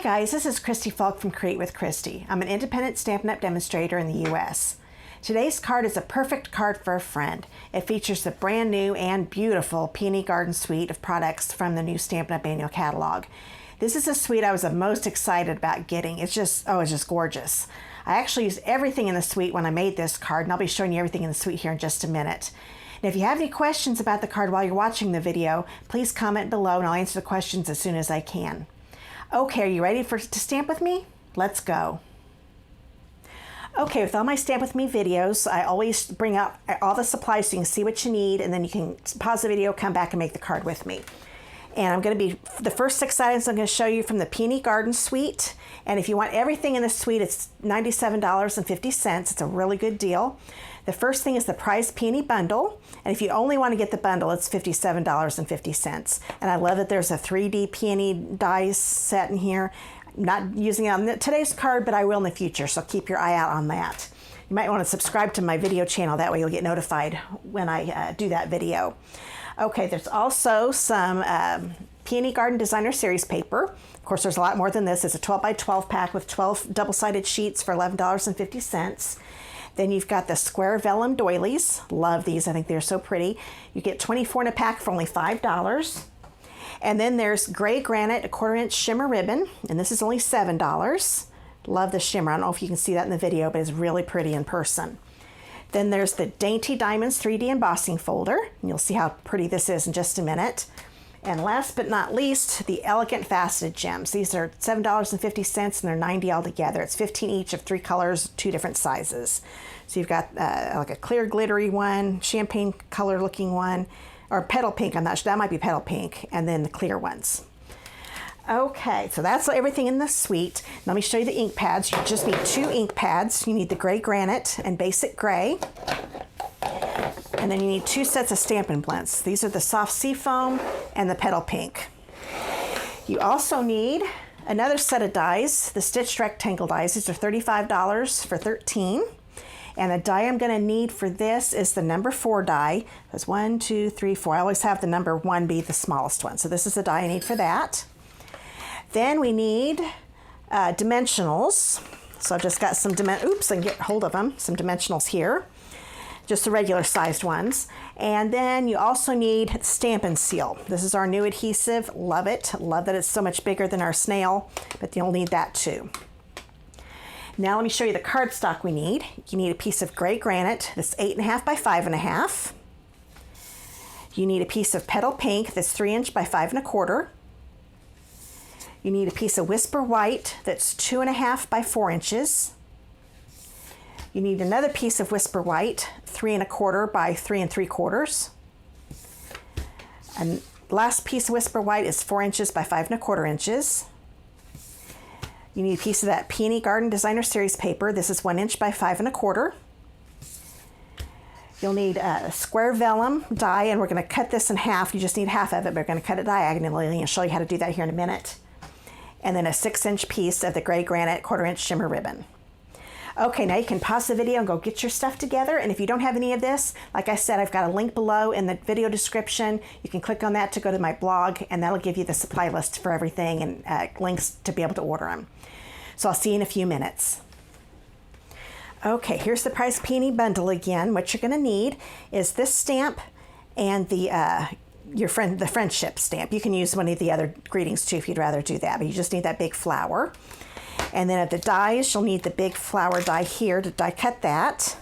guys, this is Christy Fulk from Create with Christy. I'm an independent Stampin' Up! Demonstrator in the US. Today's card is a perfect card for a friend. It features the brand new and beautiful Peony Garden Suite of products from the new Stampin' Up! Annual Catalog. This is a suite I was the most excited about getting. It's just gorgeous. I actually used everything in the suite when I made this card, and I'll be showing you everything in the suite here in just a minute. And if you have any questions about the card while you're watching the video, please comment below and I'll answer the questions as soon as I can. Okay, are you ready to stamp with me? Let's go. Okay, with all my Stamp With Me videos, I always bring out all the supplies so you can see what you need, and then you can pause the video, come back and make the card with me. And I'm going to be, the first 6 items I'm going to show you from the Peony Garden Suite. And if you want everything in the suite, it's $97.50. It's a really good deal. The first thing is the Prize Peony Bundle. And if you only want to get the bundle, it's $57.50. And I love that there's a 3D peony dies set in here. I'm not using it on today's card, but I will in the future, so keep your eye out on that. You might want to subscribe to my video channel. That way you'll get notified when I do that video. Okay, there's also some Peony Garden Designer Series paper. Of course, there's a lot more than this. It's a 12 by 12 pack with 12 double-sided sheets for $11.50. Then you've got the square vellum doilies. Love these. I think they're so pretty. You get 24 in a pack for only $5. And then there's gray granite, a 1/4 inch shimmer ribbon, and this is only $7. Love the shimmer. I don't know if you can see that in the video, but it's really pretty in person. Then there's the Dainty Diamonds 3D embossing folder, and you'll see how pretty this is in just a minute. And last but not least, the Elegant Faceted Gems. These are $7.50 and they're $90 altogether. It's 15 each of 3 colors, 2 different sizes. So you've got like a clear glittery one, champagne color looking one, or petal pink, I'm not sure, that might be petal pink, and then the clear ones. Okay, so that's everything in the suite. Let me show you the ink pads. You just need 2 ink pads. You need the gray granite and basic gray. And then you need 2 sets of Stampin' Blends. These are the soft seafoam and the petal pink. You also need another set of dies, the stitched rectangle dies. These are $35 for 13. And the die I'm gonna need for this is the number 4 die. There's 1, 2, 3, 4. I always have the number 1 be the smallest one. So this is the die I need for that. Then we need dimensionals. So I've just got some, oops, I can get hold of them, some dimensionals here. Just the regular sized ones. And then you also need Stampin' Seal. This is our new adhesive. Love it. Love that it's so much bigger than our snail, but you'll need that too. Now let me show you the cardstock we need. You need a piece of gray granite that's 8.5 by 5.5. You need a piece of petal pink that's 3 inch by 5 1/4. You need a piece of Whisper White that's 2.5 by 4 inches. You need another piece of Whisper White, 3 1/4 by 3 3/4. And last piece of Whisper White is 4 inches by 5 1/4 inches. You need a piece of that Peony Garden Designer Series paper. This is 1 inch by 5 1/4. You'll need a square vellum die, and we're going to cut this in half. You just need half of it, but we're going to cut it diagonally, and I'll show you how to do that here in a minute. And then a 6 inch piece of the gray granite 1/4 inch shimmer ribbon. Okay, now you can pause the video and go get your stuff together. And if you don't have any of this, like I said, I've got a link below in the video description. You can click on that to go to my blog, and that'll give you the supply list for everything and links to be able to order them. So I'll see you in a few minutes. Okay, here's the Prize Peony Bundle again. What you're gonna need is this stamp and the friendship stamp. You can use one of the other greetings too if you'd rather do that, but you just need that big flower. And then at the dies, you'll need the big flower die here to die cut that.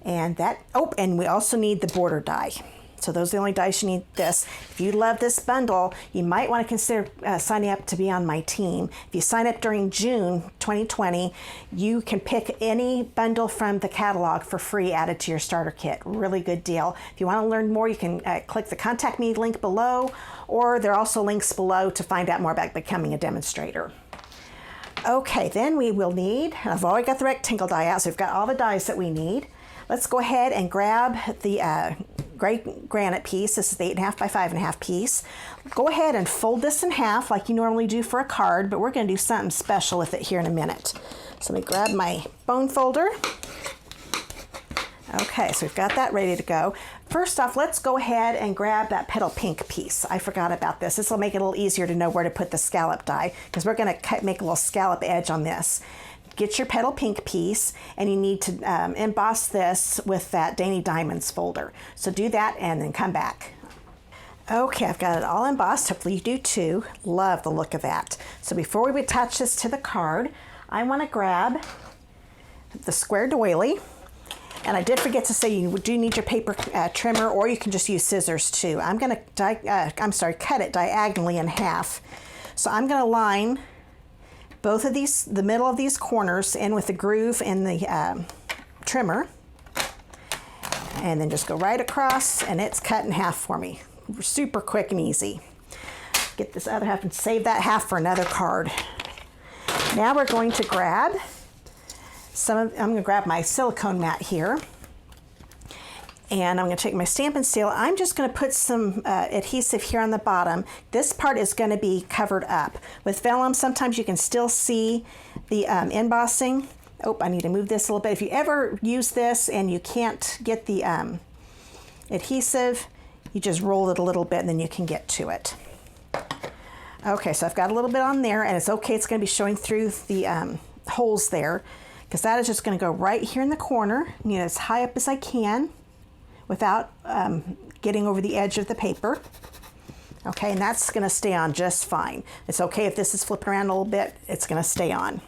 And that, oh, and we also need the border die. So those are the only dies you need this. If you love this bundle, you might want to consider signing up to be on my team. If you sign up during June 2020, you can pick any bundle from the catalog for free added to your starter kit. Really good deal. If you want to learn more, you can click the Contact Me link below, or there are also links below to find out more about becoming a demonstrator. Okay, then we will need, I've already got the rectangle die out, so we've got all the dies that we need. Let's go ahead and grab the gray granite piece. This is the 8.5 by 5.5 piece. Go ahead and fold this in half like you normally do for a card, but we're going to do something special with it here in a minute. So let me grab my bone folder. Okay, so we've got that ready to go. First off, let's go ahead and grab that petal pink piece. I forgot about this. This will make it a little easier to know where to put the scallop die, because we're going to make a little scallop edge on this. Get your petal pink piece, and you need to emboss this with that Dainty Diamonds folder. So do that and then come back. Okay, I've got it all embossed. Hopefully you do too. Love the look of that. So before we attach this to the card, I want to grab the square doily. And I did forget to say you do need your paper trimmer, or you can just use scissors too. I'm going to cut it diagonally in half. So I'm going to line both of these, the middle of these corners, in with the groove in the trimmer, and then just go right across, and it's cut in half for me. Super quick and easy. Get this other half and save that half for another card. Now we're going to grab I'm going to grab my silicone mat here, and I'm going to take my Stampin' Seal. I'm just going to put some adhesive here on the bottom. This part is going to be covered up. With vellum, sometimes you can still see the embossing. Oh, I need to move this a little bit. If you ever use this and you can't get the adhesive, you just roll it a little bit and then you can get to it. Okay, so I've got a little bit on there, and it's okay. It's going to be showing through the holes there, because that is just going to go right here in the corner, as high up as I can without getting over the edge of the paper. Okay, and that's going to stay on just fine. It's okay if this is flipping around a little bit, it's going to stay on.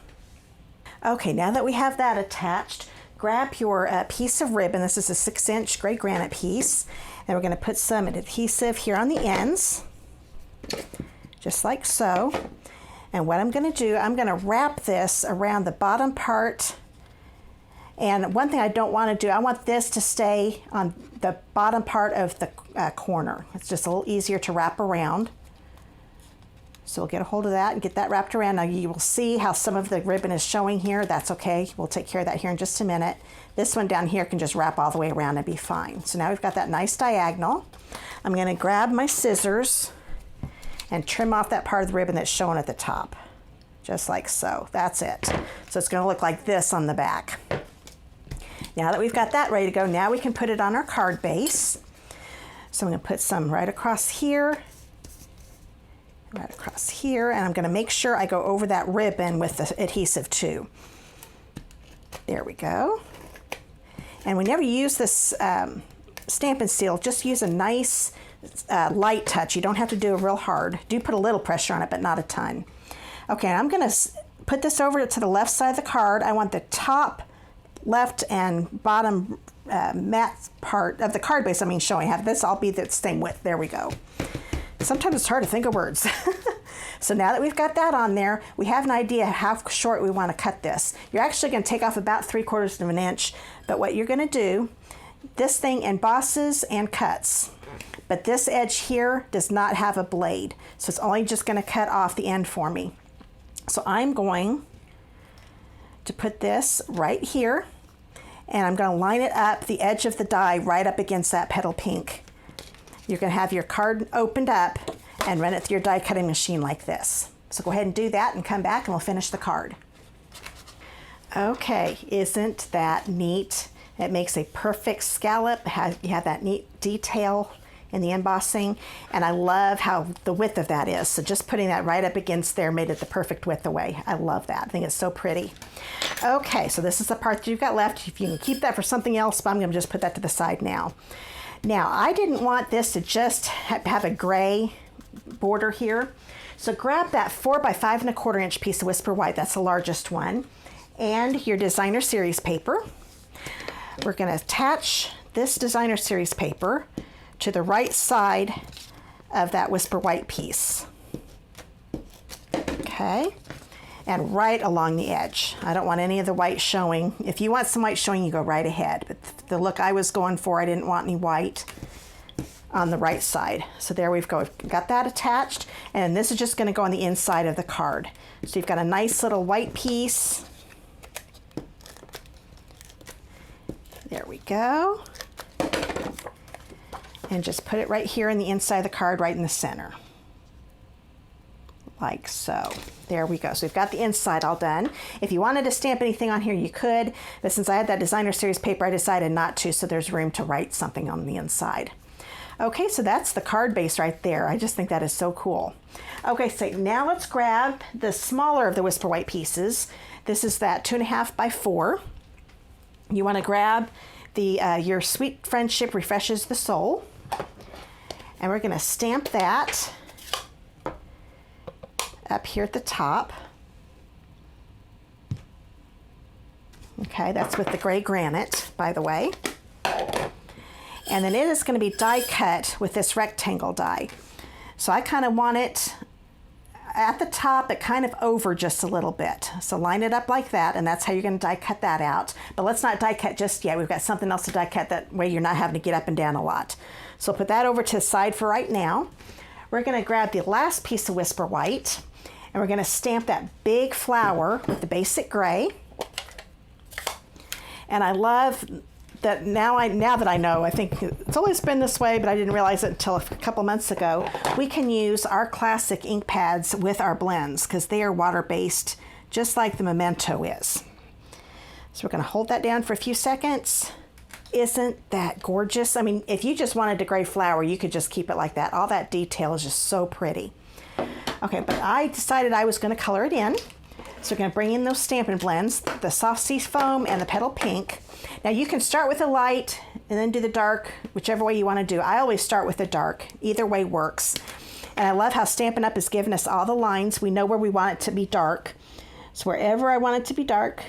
Okay, now that we have that attached, grab your piece of ribbon. This is a 6-inch gray granite piece, and we're going to put some adhesive here on the ends, just like so. And what I'm going to do, I'm going to wrap this around the bottom part. And one thing I don't want to do, I want this to stay on the bottom part of the corner. It's just a little easier to wrap around. So we'll get a hold of that and get that wrapped around. Now you will see how some of the ribbon is showing here. That's okay. We'll take care of that here in just a minute. This one down here can just wrap all the way around and be fine. So now we've got that nice diagonal. I'm going to grab my scissors and trim off that part of the ribbon that's showing at the top, just like so. That's it. So it's going to look like this on the back. Now that we've got that ready to go, now we can put it on our card base. So I'm going to put some right across here, and I'm going to make sure I go over that ribbon with the adhesive too. There we go. And whenever you use this Stampin' Seal, just use a nice light touch. You don't have to do it real hard. Do put a little pressure on it, but not a ton. Okay, I'm going to put this over to the left side of the card. I want the top left and bottom matte part of the card base, showing. Have this all be the same width. There we go. Sometimes it's hard to think of words. So now that we've got that on there, we have an idea how short we want to cut this. You're actually going to take off about 3/4 of an inch, but what you're going to do, this thing embosses and cuts. But this edge here does not have a blade, so it's only just going to cut off the end for me. So I'm going to put this right here, and I'm going to line it up, the edge of the die, right up against that petal pink. You're going to have your card opened up and run it through your die cutting machine like this. So go ahead and do that and come back and we'll finish the card. Okay, isn't that neat? It makes a perfect scallop. You have that neat detail in the embossing, and I love how the width of that is. So just putting that right up against there made it the perfect width away. I love that. I think it's so pretty. Okay, so this is the part that you've got left. If you can keep that for something else, but I'm going to just put that to the side now. Now, I didn't want this to just have a gray border here. So grab that 4 by 5 1/4 inch piece of Whisper White. That's the largest one. And your Designer Series paper. We're going to attach this Designer Series paper to the right side of that Whisper White piece. Okay, and right along the edge. I don't want any of the white showing. If you want some white showing, you go right ahead. But the look I was going for, I didn't want any white on the right side. So there we've got that attached, and this is just going to go on the inside of the card. So you've got a nice little white piece. There we go. And just put it right here in the inside of the card, right in the center. like so. There we go. So we've got the inside all done. If you wanted to stamp anything on here, you could, but since I had that designer series paper, I decided not to, so there's room to write something on the inside. Okay, so that's the card base right there. I just think that is so cool. Okay, so now let's grab the smaller of the Whisper White pieces. This is that 2.5 by 4. You want to grab the Your Sweet Friendship Refreshes the Soul, and we're going to stamp that up here at the top. Okay, that's with the gray granite, by the way. And then it is going to be die cut with this rectangle die. So I kind of want it at the top, but kind of over just a little bit. So line it up like that, and that's how you're going to die cut that out. But let's not die cut just yet. We've got something else to die cut, that way you're not having to get up and down a lot. So put that over to the side for right now. We're going to grab the last piece of Whisper White, and we're going to stamp that big flower with the basic gray. And I love that now that I know, I think it's always been this way, but I didn't realize it until a couple months ago, we can use our classic ink pads with our blends because they are water-based, just like the Memento is. So we're going to hold that down for a few seconds. Isn't that gorgeous? I mean, if you just wanted a gray flower, you could just keep it like that. All that detail is just so pretty. Okay, but I decided I was going to color it in. So we're going to bring in those Stampin' Blends, the Soft Sea Foam and the Petal Pink. Now you can start with the light and then do the dark, whichever way you want to do. I always start with the dark. Either way works. And I love how Stampin' Up! Has given us all the lines. We know where we want it to be dark. So wherever I want it to be dark,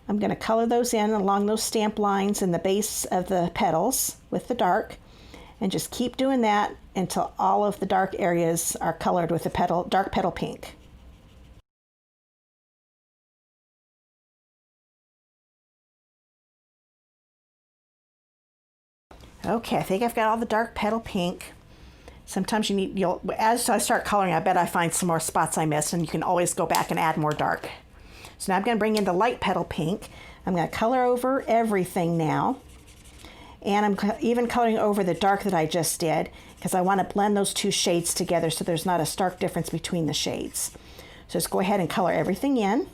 I'm going to color those in along those stamp lines in the base of the petals with the dark. And just keep doing that until all of the dark areas are colored with the dark petal pink. Okay, I think I've got all the dark petal pink. Sometimes as I start coloring, I bet I find some more spots I missed, and you can always go back and add more dark. So now I'm going to bring in the light petal pink. I'm going to color over everything now. And I'm even coloring over the dark that I just did, because I want to blend those two shades together so there's not a stark difference between the shades. So just go ahead and color everything in.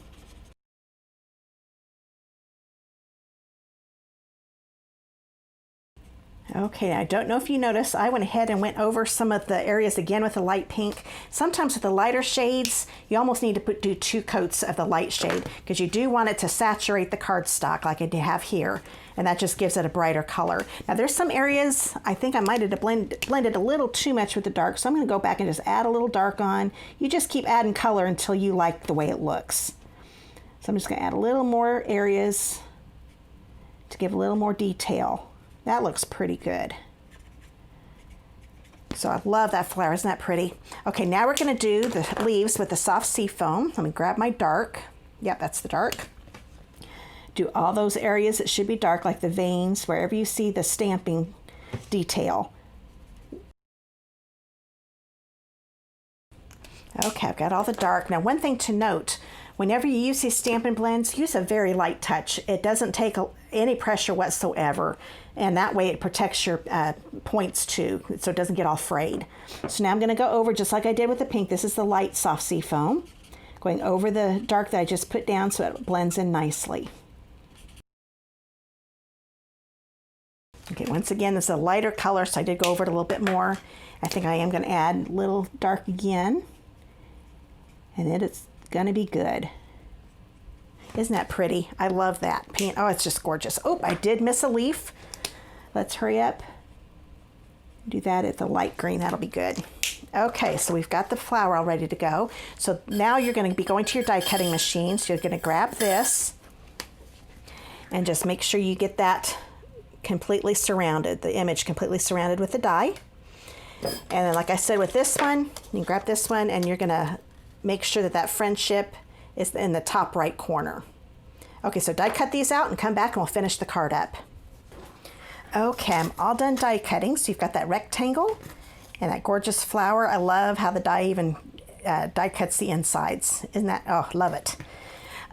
Okay, I don't know if you noticed, I went ahead and went over some of the areas again with the light pink. Sometimes with the lighter shades, you almost need to do 2 coats of the light shade because you do want it to saturate the cardstock like I have here, and that just gives it a brighter color. Now there's some areas I think I might have blended a little too much with the dark, so I'm going to go back and just add a little dark on. You just keep adding color until you like the way it looks. So I'm just going to add a little more areas to give a little more detail. That looks pretty good. So I love that flower, isn't that pretty? Okay, now we're going to do the leaves with the Soft Sea Foam. Let me grab my dark. Yep, that's the dark. Do all those areas that should be dark, like the veins, wherever you see the stamping detail. Okay, I've got all the dark. Now one thing to note, whenever you use these Stampin' Blends, use a very light touch. It doesn't take any pressure whatsoever, and that way it protects your points too, so it doesn't get all frayed. So now I'm going to go over, just like I did with the pink, this is the light Soft Sea Foam, going over the dark that I just put down so it blends in nicely. Okay, once again, this is a lighter color, so I did go over it a little bit more. I think I am going to add a little dark again, and it is going to be good. Isn't that pretty? I love that. Oh, it's just gorgeous. Oh, I did miss a leaf. Let's hurry up. Do that at the light green. That'll be good. Okay, so we've got the flower all ready to go. So now you're going to be going to your die cutting machine. So you're going to grab this and just make sure you get that completely surrounded, the image completely surrounded with the die. And then, like I said, with this one, you can grab this one and you're going to make sure that that friendship is in the top right corner. Okay, so die cut these out and come back and we'll finish the card up. Okay, I'm all done die cutting. So you've got that rectangle and that gorgeous flower. I love how the die even die cuts the insides. Isn't that, oh, love it.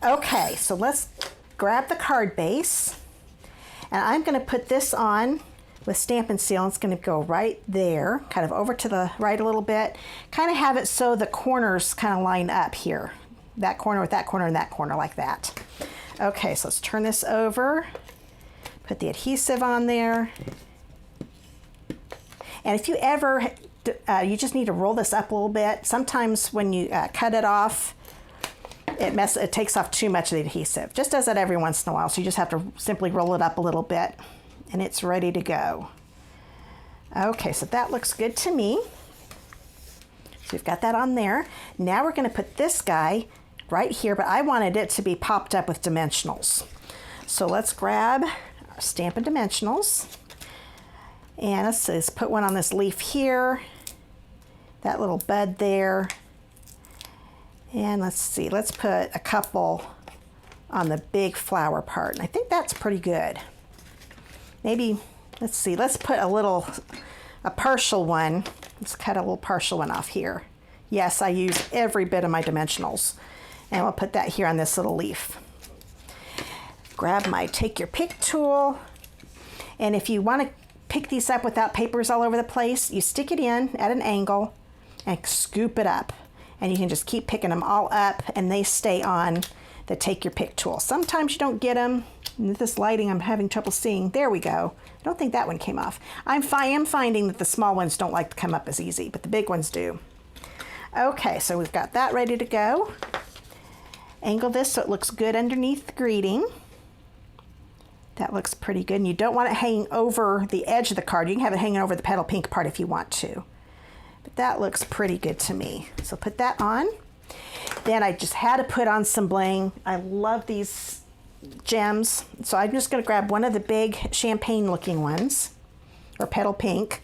Okay, so let's grab the card base, and I'm going to put this on with Stampin' Seal. It's going to go right there, kind of over to the right a little bit. Kind of have it so the corners kind of line up here. That corner with that corner and that corner like that. Okay, so let's turn this over. Put the adhesive on there. And if you ever, you just need to roll this up a little bit. Sometimes when you cut it off, it takes off too much of the adhesive. Just does that every once in a while. So you just have to simply roll it up a little bit and it's ready to go. Okay, so that looks good to me. So we've got that on there. Now we're going to put this guy right here, but I wanted it to be popped up with dimensionals. So let's grab our Stampin' Dimensionals. And let's put one on this leaf here, that little bud there. And let's see, let's put a couple on the big flower part. And I think that's pretty good. Maybe, let's see, let's put a partial one. Let's cut a little partial one off here. Yes, I use every bit of my dimensionals. And we'll put that here on this little leaf. Grab my Take Your Pick tool. And if you want to pick these up without papers all over the place, you stick it in at an angle and scoop it up. And you can just keep picking them all up and they stay on the Take Your Pick tool. Sometimes you don't get them. With this lighting, I'm having trouble seeing. There we go. I don't think that one came off. I am finding that the small ones don't like to come up as easy, but the big ones do. Okay, so we've got that ready to go. Angle this so it looks good underneath the greeting. That looks pretty good. And you don't want it hanging over the edge of the card. You can have it hanging over the petal pink part if you want to. But that looks pretty good to me. So put that on. Then I just had to put on some bling. I love these gems. So I'm just going to grab one of the big champagne looking ones, or petal pink.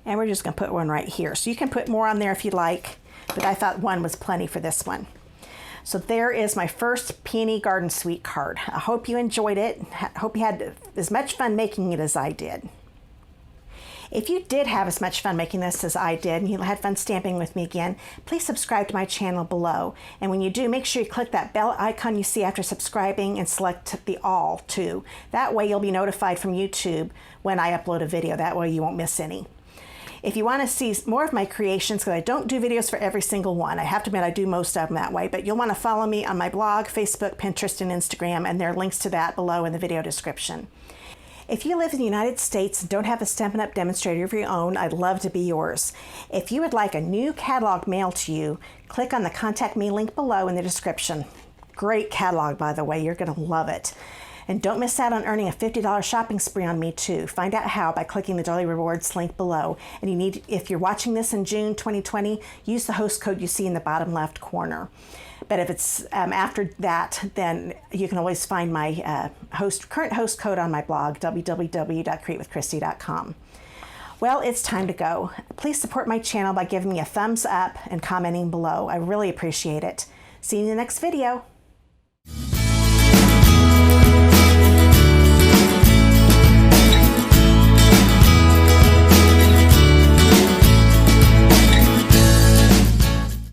And we're just going to put one right here. So you can put more on there if you like, but I thought one was plenty for this one. So there is my first Peony Garden Suite card. I hope you enjoyed it. I hope you had as much fun making it as I did. If you did have as much fun making this as I did and you had fun stamping with me again, please subscribe to my channel below. And when you do, make sure you click that bell icon you see after subscribing and select the all too. That way you'll be notified from YouTube when I upload a video. That way you won't miss any. If you want to see more of my creations, because I don't do videos for every single one, I have to admit I do most of them that way, but you'll want to follow me on my blog, Facebook, Pinterest, and Instagram, and there are links to that below in the video description. If you live in the United States and don't have a Stampin' Up! Demonstrator of your own, I'd love to be yours. If you would like a new catalog mailed to you, click on the Contact Me link below in the description. Great catalog, by the way. You're going to love it. And don't miss out on earning a $50 shopping spree on me too. Find out how by clicking the Daily Rewards link below. And if you're watching this in June 2020, use the host code you see in the bottom left corner. But if it's after that, then you can always find my current host code on my blog, www.createwithchristy.com. Well, it's time to go. Please support my channel by giving me a thumbs up and commenting below. I really appreciate it. See you in the next video.